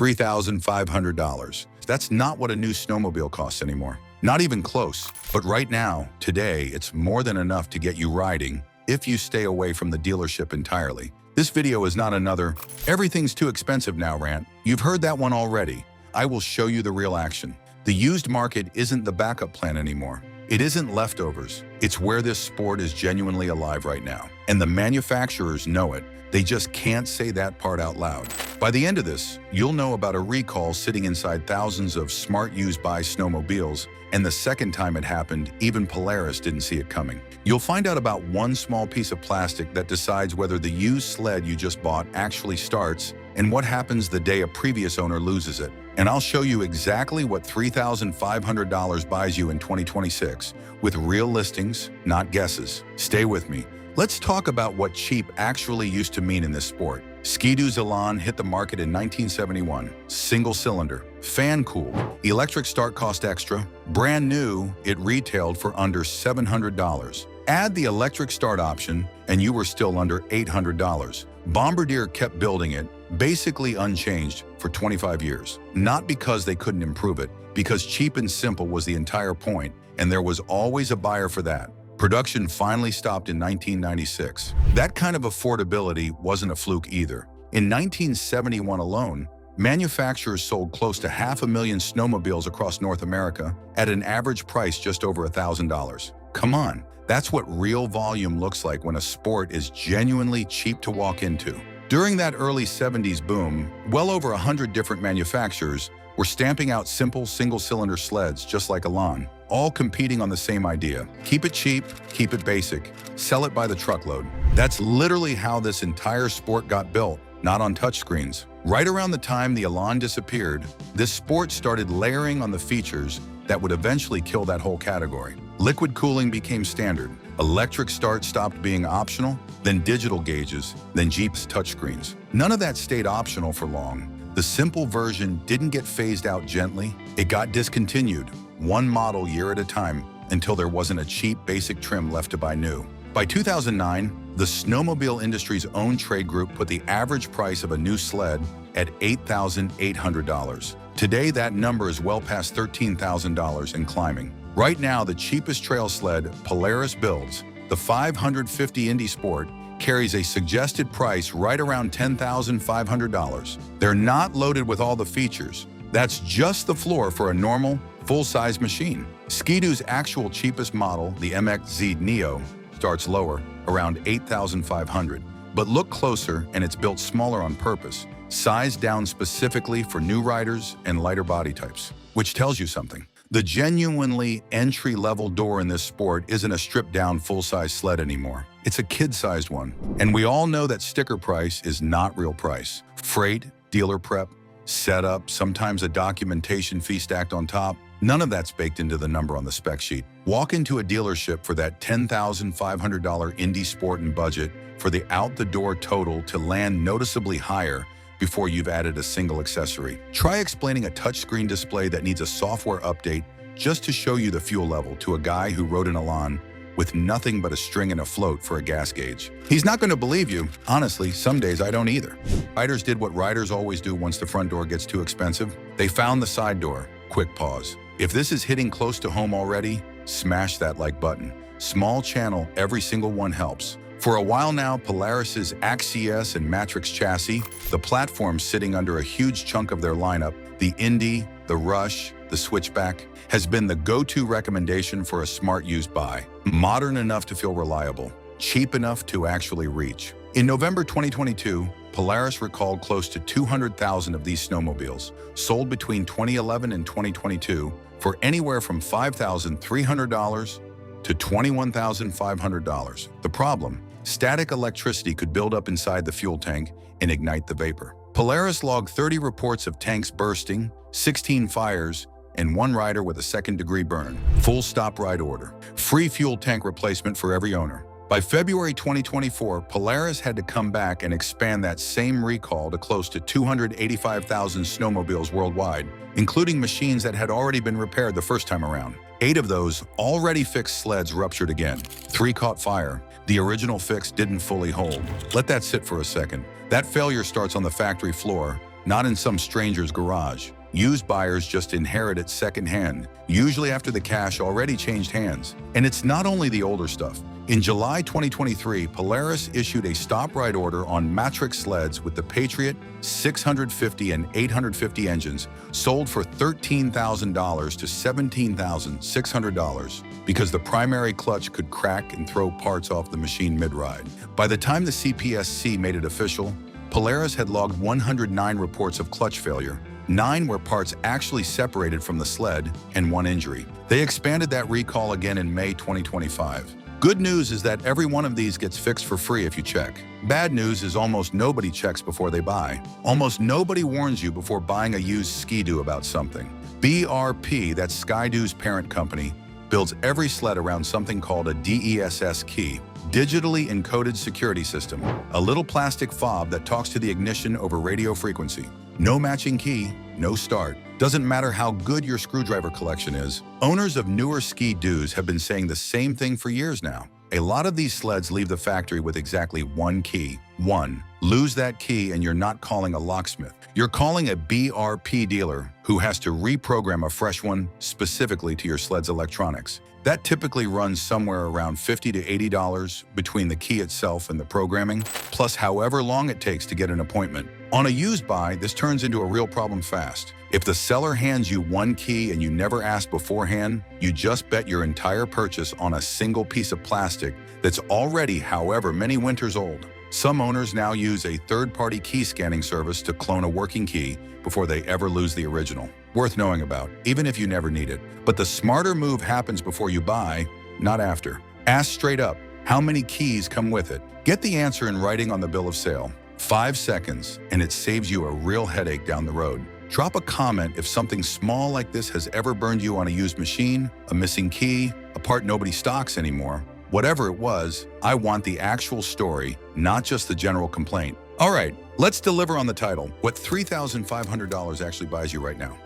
$3,500. That's not what a new snowmobile costs anymore. Not even close. But right now, today, it's more than enough to get you riding if you stay away from the dealership entirely. This video is not another "everything's too expensive now" rant. You've heard that one already. I will show you the real action. The used market isn't the backup plan anymore. It isn't leftovers. It's where this sport is genuinely alive right now. And the manufacturers know it. They just can't say that part out loud. By the end of this, you'll know about a recall sitting inside thousands of smart used-by snowmobiles, and the second time it happened, even Polaris didn't see it coming. You'll find out about one small piece of plastic that decides whether the used sled you just bought actually starts, and what happens the day a previous owner loses it. And I'll show you exactly what $3,500 buys you in 2026, with real listings, not guesses. Stay with me. Let's talk about what cheap actually used to mean in this sport. Ski-Doo's Elan hit the market in 1971. Single-cylinder, fan-cooled, electric start cost extra. Brand new, it retailed for under $700. Add the electric start option, and you were still under $800. Bombardier kept building it, basically unchanged, for 25 years. Not because they couldn't improve it, because cheap and simple was the entire point, and there was always a buyer for that. Production finally stopped in 1996. That kind of affordability wasn't a fluke either. In 1971 alone, manufacturers sold close to 500,000 snowmobiles across North America at an average price just over $1,000. Come on, that's what real volume looks like when a sport is genuinely cheap to walk into. During that early 70s boom, well over 100 different manufacturers were stamping out simple single-cylinder sleds just like Elan, all competing on the same idea. Keep it cheap, keep it basic, sell it by the truckload. That's literally how this entire sport got built, not on touchscreens. Right around the time the Elan disappeared, this sport started layering on the features that would eventually kill that whole category. Liquid cooling became standard. Electric start stopped being optional, then digital gauges, then Jeep's touchscreens. None of that stayed optional for long. The simple version didn't get phased out gently. It got discontinued, one model year at a time, until there wasn't a cheap basic trim left to buy new. By 2009, the snowmobile industry's own trade group put the average price of a new sled at $8,800. Today, that number is well past $13,000 and climbing. Right now, the cheapest trail sled Polaris builds, the 550 Indy Sport, carries a suggested price right around $10,500. They're not loaded with all the features. That's just the floor for a normal, full-size machine. Ski-Doo's actual cheapest model, the MXZ Neo, starts lower, around $8,500. But look closer, and it's built smaller on purpose, sized down specifically for new riders and lighter body types, which tells you something. The genuinely entry-level door in this sport isn't a stripped-down full-size sled anymore. It's a kid-sized one. And we all know that sticker price is not real price. Freight, dealer prep, setup, sometimes a documentation fee stacked on top. None of that's baked into the number on the spec sheet. Walk into a dealership for that $10,500 Indy Sport and budget for the out-the-door total to land noticeably higher before you've added a single accessory. Try explaining a touchscreen display that needs a software update just to show you the fuel level to a guy who rode an Elan with nothing but a string and a float for a gas gauge. He's not going to believe you. Honestly, some days I don't either. Riders did what riders always do once the front door gets too expensive. They found the side door. Quick pause. If this is hitting close to home already, smash that like button. Small channel, every single one helps. For a while now, Polaris's Axies and Matrix chassis, the platform sitting under a huge chunk of their lineup, the Indy, the Rush, the Switchback, has been the go-to recommendation for a smart used buy. Modern enough to feel reliable, cheap enough to actually reach. In November 2022, Polaris recalled close to 200,000 of these snowmobiles, sold between 2011 and 2022 for anywhere from $5,300 to $21,500. The problem? Static electricity could build up inside the fuel tank and ignite the vapor. Polaris logged 30 reports of tanks bursting, 16 fires, and one rider with a second-degree burn. Full stop ride order. Free fuel tank replacement for every owner. By February 2024, Polaris had to come back and expand that same recall to close to 285,000 snowmobiles worldwide, including machines that had already been repaired the first time around. 8 of those already fixed sleds ruptured again. 3 caught fire. The original fix didn't fully hold. Let that sit for a second. That failure starts on the factory floor, not in some stranger's garage. Used buyers just inherit it secondhand, usually after the cash already changed hands. And it's not only the older stuff. In July 2023, Polaris issued a stop-ride order on Matrix sleds with the Patriot 650 and 850 engines, sold for $13,000 to $17,600 because the primary clutch could crack and throw parts off the machine mid-ride. By the time the CPSC made it official, Polaris had logged 109 reports of clutch failure, 9 where parts actually separated from the sled, and 1 injury. They expanded that recall again in May 2025. Good news is that every one of these gets fixed for free if you check. Bad news is almost nobody checks before they buy. Almost nobody warns you before buying a used Ski-Doo about something. BRP, that's Ski-Doo's parent company, builds every sled around something called a D.E.S.S key, digitally encoded security system, a little plastic fob that talks to the ignition over radio frequency. No matching key, no start. Doesn't matter how good your screwdriver collection is. Owners of newer Ski-Doos have been saying the same thing for years now. A lot of these sleds leave the factory with exactly 1 key. 1. Lose that key and you're not calling a locksmith. You're calling a BRP dealer who has to reprogram a fresh one specifically to your sled's electronics. That typically runs somewhere around $50 to $80 between the key itself and the programming, plus however long it takes to get an appointment. On a used buy, this turns into a real problem fast. If the seller hands you 1 key and you never asked beforehand, you just bet your entire purchase on a single piece of plastic that's already however many winters old. Some owners now use a third-party key scanning service to clone a working key before they ever lose the original. Worth knowing about, even if you never need it. But the smarter move happens before you buy, not after. Ask straight up, how many keys come with it? Get the answer in writing on the bill of sale. 5 seconds, and it saves you a real headache down the road. Drop a comment if something small like this has ever burned you on a used machine, a missing key, a part nobody stocks anymore. Whatever it was, I want the actual story, not just the general complaint. All right, let's deliver on the title. What $3,500 actually buys you right now.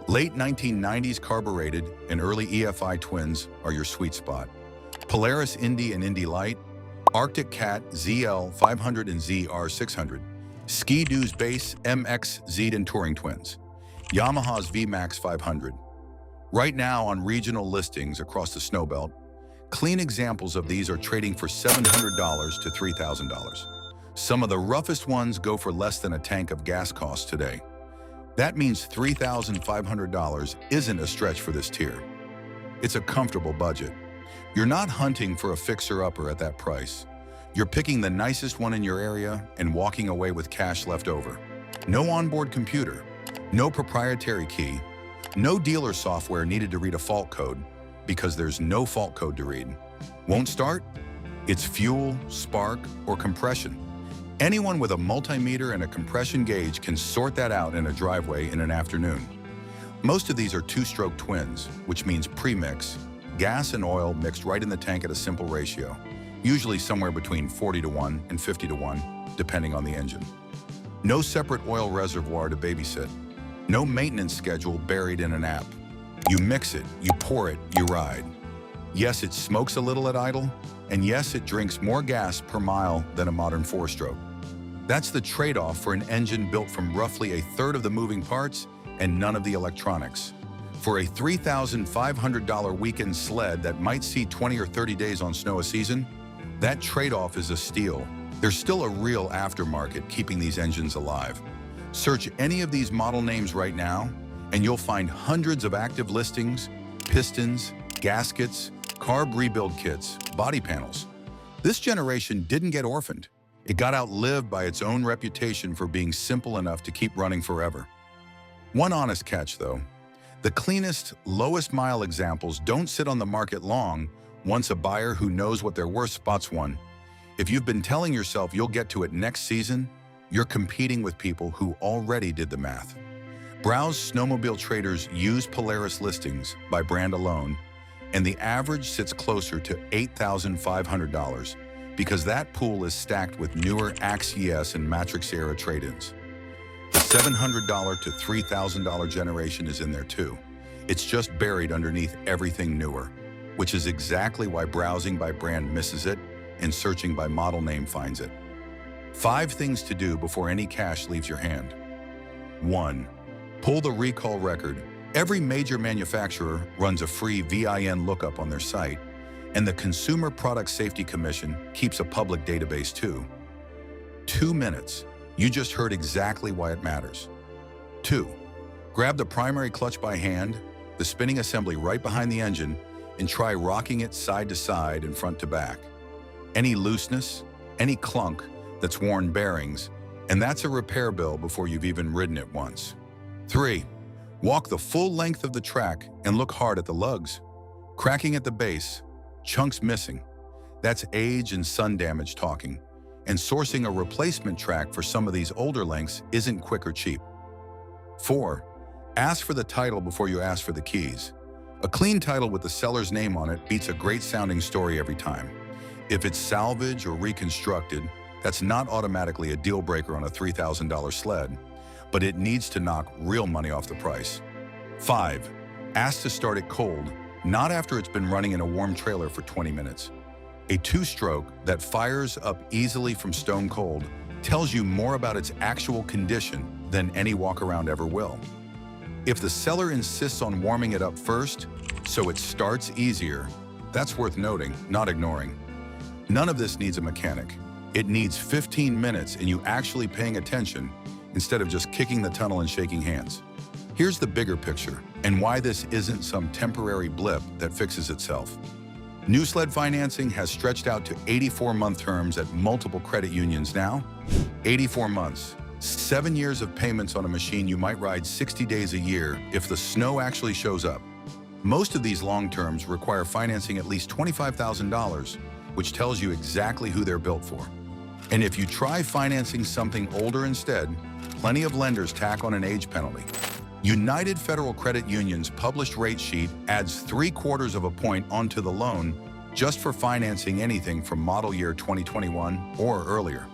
Late 1990s carbureted and early EFI twins are your sweet spot. Polaris Indy and Indy Light, Arctic Cat ZL 500 and ZR 600, Ski-Doo's Base MX Z and Touring Twins, Yamaha's VMAX 500. Right now on regional listings across the Snowbelt, clean examples of these are trading for $700 to $3,000. Some of the roughest ones go for less than a tank of gas costs today. That means $3,500 isn't a stretch for this tier. It's a comfortable budget. You're not hunting for a fixer-upper at that price. You're picking the nicest one in your area and walking away with cash left over. No onboard computer, no proprietary key, no dealer software needed to read a fault code, because there's no fault code to read. Won't start? It's fuel, spark, or compression. Anyone with a multimeter and a compression gauge can sort that out in a driveway in an afternoon. Most of these are 2-stroke twins, which means pre-mix, gas and oil mixed right in the tank at a simple ratio, usually somewhere between 40 to 1 and 50 to 1, depending on the engine. No separate oil reservoir to babysit. No maintenance schedule buried in an app. You mix it, you pour it, you ride. Yes, it smokes a little at idle, and yes, it drinks more gas per mile than a modern 4-stroke. That's the trade-off for an engine built from roughly a third of the moving parts and none of the electronics. For a $3,500 weekend sled that might see 20 or 30 days on snow a season, that trade-off is a steal. There's still a real aftermarket keeping these engines alive. Search any of these model names right now, and you'll find hundreds of active listings, pistons, gaskets, carb rebuild kits, body panels. This generation didn't get orphaned. It got outlived by its own reputation for being simple enough to keep running forever. One honest catch, though. The cleanest, lowest mile examples don't sit on the market long once a buyer who knows what they're worth spots one. If you've been telling yourself you'll get to it next season, you're competing with people who already did the math. Browse Snowmobile Trader's used Polaris listings by brand alone, and the average sits closer to $8,500 because that pool is stacked with newer Axe-ES and Matrix-era trade-ins. The $700 to $3,000 generation is in there too. It's just buried underneath everything newer, which is exactly why browsing by brand misses it and searching by model name finds it. 5 things to do before any cash leaves your hand. 1. Pull the recall record. Every major manufacturer runs a free VIN lookup on their site, and the Consumer Product Safety Commission keeps a public database too. 2 minutes. You just heard exactly why it matters. 2. Grab the primary clutch by hand, the spinning assembly right behind the engine, and try rocking it side to side and front to back. Any looseness, any clunk, that's worn bearings, and that's a repair bill before you've even ridden it once. 3. Walk the full length of the track and look hard at the lugs. Cracking at the base, chunks missing. That's age and sun damage talking. And sourcing a replacement track for some of these older lengths isn't quick or cheap. 4. Ask for the title before you ask for the keys. A clean title with the seller's name on it beats a great sounding story every time. If it's salvage or reconstructed, that's not automatically a deal breaker on a $3,000 sled, but it needs to knock real money off the price. 5. Ask to start it cold, not after it's been running in a warm trailer for 20 minutes. A 2-stroke that fires up easily from stone cold tells you more about its actual condition than any walk-around ever will. If the seller insists on warming it up first, so it starts easier, that's worth noting, not ignoring. None of this needs a mechanic. It needs 15 minutes and you actually paying attention instead of just kicking the tunnel and shaking hands. Here's the bigger picture and why this isn't some temporary blip that fixes itself. New sled financing has stretched out to 84-month terms at multiple credit unions now. 84 months. 7 years of payments on a machine you might ride 60 days a year if the snow actually shows up. Most of these long terms require financing at least $25,000, which tells you exactly who they're built for. And if you try financing something older instead, plenty of lenders tack on an age penalty. United Federal Credit Union's published rate sheet adds 3/4 of a point onto the loan just for financing anything from model year 2021 or earlier.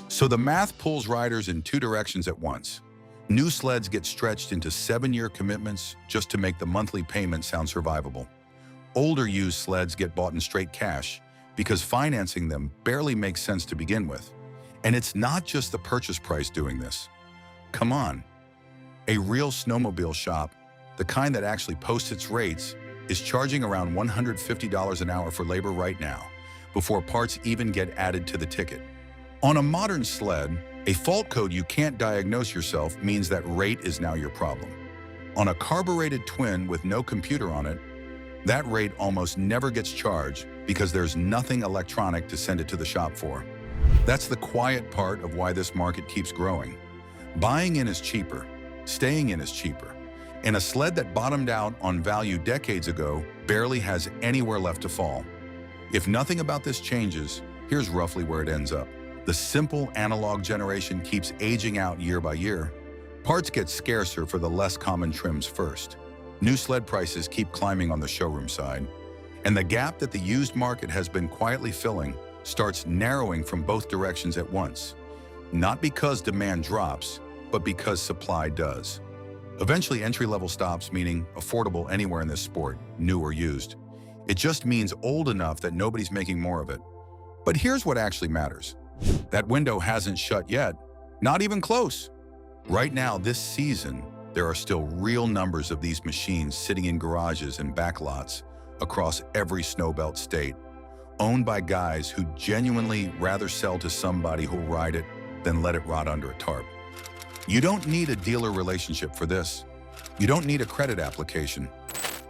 So the math pulls riders in 2 directions at once. New sleds get stretched into 7-year commitments just to make the monthly payment sound survivable. Older used sleds get bought in straight cash because financing them barely makes sense to begin with. And it's not just the purchase price doing this. Come on. A real snowmobile shop, the kind that actually posts its rates, is charging around $150 an hour for labor right now, before parts even get added to the ticket. On a modern sled, a fault code you can't diagnose yourself means that rate is now your problem. On a carbureted twin with no computer on it, that rate almost never gets charged because there's nothing electronic to send it to the shop for. That's the quiet part of why this market keeps growing. Buying in is cheaper, staying in is cheaper, and a sled that bottomed out on value decades ago barely has anywhere left to fall. If nothing about this changes, here's roughly where it ends up. The simple analog generation keeps aging out year by year. Parts get scarcer for the less common trims first. New sled prices keep climbing on the showroom side, and the gap that the used market has been quietly filling starts narrowing from both directions at once. Not because demand drops, but because supply does. Eventually, entry-level stops meaning affordable anywhere in this sport, new or used. It just means old enough that nobody's making more of it. But here's what actually matters. That window hasn't shut yet, not even close. Right now, this season, there are still real numbers of these machines sitting in garages and backlots across every snowbelt state, owned by guys who genuinely rather sell to somebody who'll ride it than let it rot under a tarp. You don't need a dealer relationship for this. You don't need a credit application.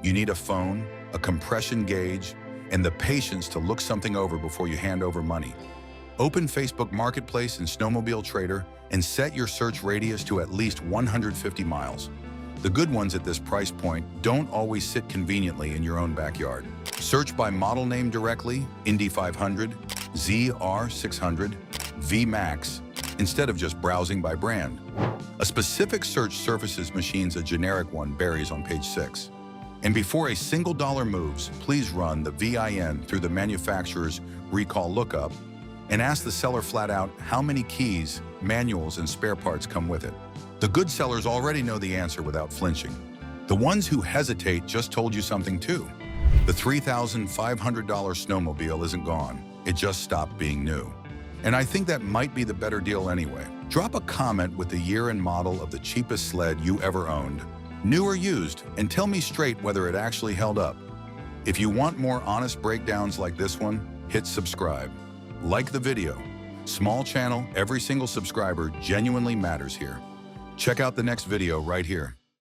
You need a phone, a compression gauge, and the patience to look something over before you hand over money. Open Facebook Marketplace and Snowmobile Trader and set your search radius to at least 150 miles. The good ones at this price point don't always sit conveniently in your own backyard. Search by model name directly, Indy 500, ZR 600, VMAX, instead of just browsing by brand. A specific search surfaces machines a generic one varies on page 6. And before a single dollar moves, please run the VIN through the manufacturer's recall lookup and ask the seller flat out how many keys, manuals, and spare parts come with it. The good sellers already know the answer without flinching. The ones who hesitate just told you something too. The $3,500 snowmobile isn't gone. It just stopped being new. And I think that might be the better deal anyway. Drop a comment with the year and model of the cheapest sled you ever owned, new or used, and tell me straight whether it actually held up. If you want more honest breakdowns like this one, hit subscribe. Like the video. Small channel, every single subscriber genuinely matters here. Check out the next video right here.